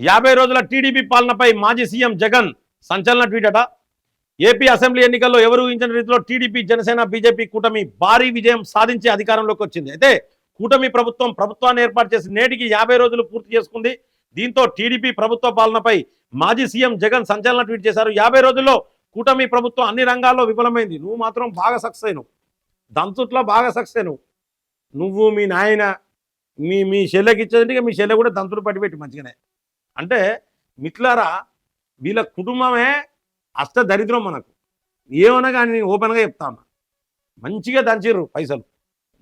50 రోజుల టీడీపీ పాలనపై మాజీ సీఎం జగన్ సంచలన ట్వీట్ అట. ఏపీ అసెంబ్లీ ఎన్నికల్లో ఎవరు ఊహించిన రీతిలో టీడీపీ, జనసేన, బీజేపీ కూటమి భారీ విజయం సాధించి అధికారంలోకి వచ్చింది. అయితే కూటమి ప్రభుత్వాన్ని ఏర్పాటు చేసి నేటికి 50 రోజులు పూర్తి చేసుకుంది. దీంతో టీడీపీ ప్రభుత్వ పాలనపై మాజీ సీఎం జగన్ సంచలన ట్వీట్ చేశారు. 50 రోజుల్లో కూటమి ప్రభుత్వం అన్ని రంగాల్లో విఫలమైంది. నువ్వు మాత్రం బాగా సక్సెస్ అయినావు, దంచుట్లో బాగా సక్సెస్ అయినావు. నువ్వు మీ నాయన మీ చెల్లెకి ఇచ్చేదంటే మీ చెల్లె కూడా దంతులు పట్టిపెట్టి మంచిగానే. అంటే మిత్రులారా, వీళ్ళ కుటుంబమే అష్ట దరిద్రం. మనకు ఏమన్నా కానీ నేను ఓపెన్గా చెప్తాను, మంచిగా దంచిర్రు, పైసలు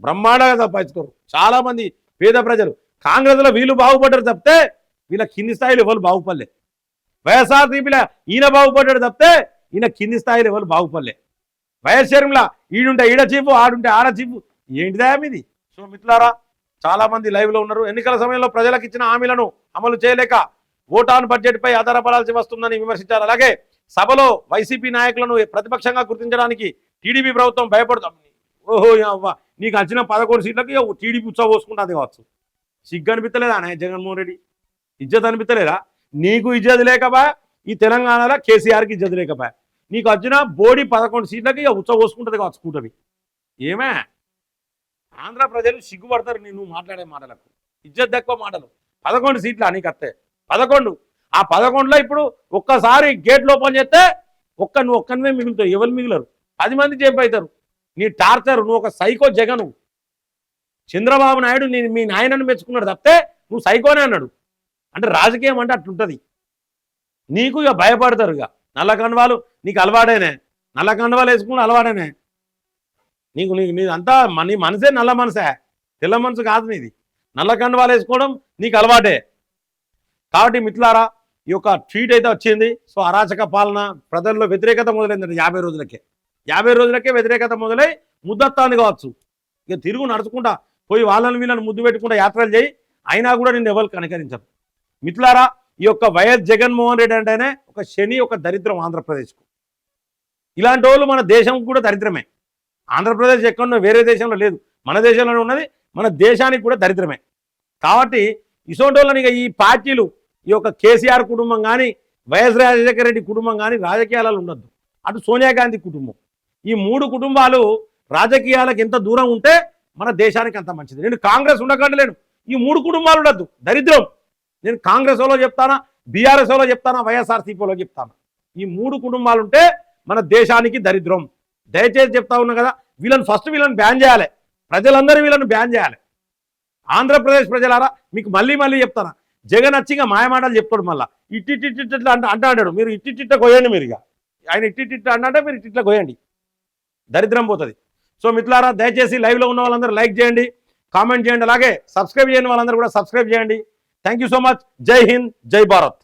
బ్రహ్మాండంగా సంపాదించుకోరు. చాలామంది పేద ప్రజలు కాంగ్రెస్లో వీళ్ళు బాగుపడ్డారు తప్పితే వీళ్ళ కింది స్థాయిలో ఎవరు బాగుపడలే. వైఎస్ఆర్సీపీలో ఈయన బాగుపడ్డాడు తప్పితే ఈయన కింది స్థాయిలో ఎవరు బాగుపడలే. వైఎస్ఆర్లో ఈడుంటే ఈడ చీపు, ఆడుంటే ఆడ చీపు, ఏంటిదా మీది? సో మిత్రులారా, చాలామంది లైవ్లో ఉన్నారు. ఎన్నికల సమయంలో ప్రజలకు ఇచ్చిన హామీలను అమలు చేయలేక ఓటాన్ బడ్జెట్పై ఆధారపడాల్సి వస్తుందని విమర్శించారు. అలాగే సభలో వైసీపీ నాయకులను ప్రతిపక్షంగా గుర్తించడానికి టీడీపీ ప్రభుత్వం భయపడుతాం. ఓహో అవ్వ, నీకు వచ్చిన 11 సీట్లకి టీడీపీ ఉత్సవం పోసుకుంటుంది కావచ్చు. సిగ్గు అనిపించలేదా అనే జగన్మోహన్ రెడ్డి? ఇజ్జత్ అనిపించలేదా? నీకు ఇజ్జత్ లేకపోయా, ఈ తెలంగాణలో కేసీఆర్కి ఇజ్జత్ లేకపోయా, నీకు వచ్చిన బోడి 11 సీట్లకి ఉత్సవం పోసుకుంటుంది కావచ్చు కూటమి. ఏమే ఆంధ్ర ప్రజలు సిగ్గుపడతారు నువ్వు మాట్లాడే మాటలకు. ఇజ్జత్ తక్కువ మాటలు. 11 సీట్లు నీకు వస్తే 11. ఆ 11లో ఇప్పుడు ఒక్కసారి గేట్లు ఓపెన్ చేస్తే నువ్వు ఒక్కనివే మిగులుతావు. ఎవరు మిగులరు? 10 మంది జంప్ అవుతారు. నీ టార్చర్, నువ్వు ఒక సైకో జగను. చంద్రబాబు నాయుడు మీ నాయనను మెచ్చుకున్నాడు తప్పితే నువ్వు సైకోనే అన్నాడు. అంటే రాజకీయం అంటే అట్లుంటుంది. నీకు ఇక భయపడతారు. ఇక నల్ల కండువాలు నీకు అలవాడేనే, నల్ల కండువాలు వేసుకుని అలవాడేనే. నీది అంతా నీ మనసే నల్ల మనసే, తెల్ల మనసు కాదు నీది. నల్ల కండువాలు వేసుకోవడం నీకు అలవాటే. కాబట్టి మిత్రులారా, ఈ యొక్క ట్వీట్ అయితే వచ్చింది. సో అరాచక పాలన, ప్రజల్లో వ్యతిరేకత మొదలైందంటే 50 రోజులకే వ్యతిరేకత మొదలై ముద్దత్తాంది కావచ్చు. ఇక తిరుగు నడుచుకుంటా పోయి వాళ్ళని వీళ్ళని ముద్దు పెట్టుకుంటా యాత్రలు చేయి, అయినా కూడా నిన్ను ఎవరు కనికరించరు. మిత్రులారా, ఈ యొక్క వైఎస్ జగన్మోహన్ రెడ్డి అంటేనే ఒక శని, ఒక దరిద్రం ఆంధ్రప్రదేశ్కు. ఇలాంటి వాళ్ళు మన దేశం కూడా దరిద్రమే. ఆంధ్రప్రదేశ్ ఎక్కడో వేరే దేశంలో లేదు, మన దేశంలోనే ఉన్నది. మన దేశానికి కూడా దరిద్రమే. కాబట్టి ఇసోంటి వాళ్ళని ఇక ఈ పార్టీలు, ఈ యొక్క కేసీఆర్ కుటుంబం కానీ, వైఎస్ రాజశేఖర రెడ్డి కుటుంబం కానీ రాజకీయాలలో ఉండొద్దు. అటు సోనియా గాంధీ కుటుంబం, ఈ 3 కుటుంబాలు రాజకీయాలకు ఎంత దూరం ఉంటే మన దేశానికి అంత మంచిది. నేను కాంగ్రెస్ ఉండకంటలేను, ఈ 3 కుటుంబాలు ఉండద్దు, దరిద్రం. నేను కాంగ్రెస్ వాళ్ళో చెప్తానా, బీఆర్ఎస్ వాళ్ళో చెప్తానా, వైఎస్ఆర్సీపీలో చెప్తాను. ఈ 3 కుటుంబాలు ఉంటే మన దేశానికి దరిద్రం. దయచేసి చెప్తా ఉన్నా కదా, వీళ్ళని బ్యాన్ చేయాలి. ప్రజలందరూ వీళ్ళని బ్యాన్ చేయాలి. ఆంధ్రప్రదేశ్ ప్రజలారా, మీకు మళ్ళీ చెప్తానా, జగన్ వచ్చిగా మాయమాటలు చెప్తాడు. మళ్ళీ ఇట్టిట్లా అంటాడు. మీరు ఇట్టిట్ట కొయ్యండి. మీరు ఇక ఆయన ఇట్టిట్ట అంటే మీరు ఇట్టిట్లా కొయ్యండి, దరిద్రం పోతుంది. సో మిత్రులారా, దయచేసి లైవ్లో ఉన్న వాళ్ళందరూ లైక్ చేయండి, కామెంట్ చేయండి, అలాగే సబ్స్క్రైబ్ చేయని వాళ్ళందరూ కూడా సబ్స్క్రైబ్ చేయండి. Thank you so much. జై హింద్, జై భారత్.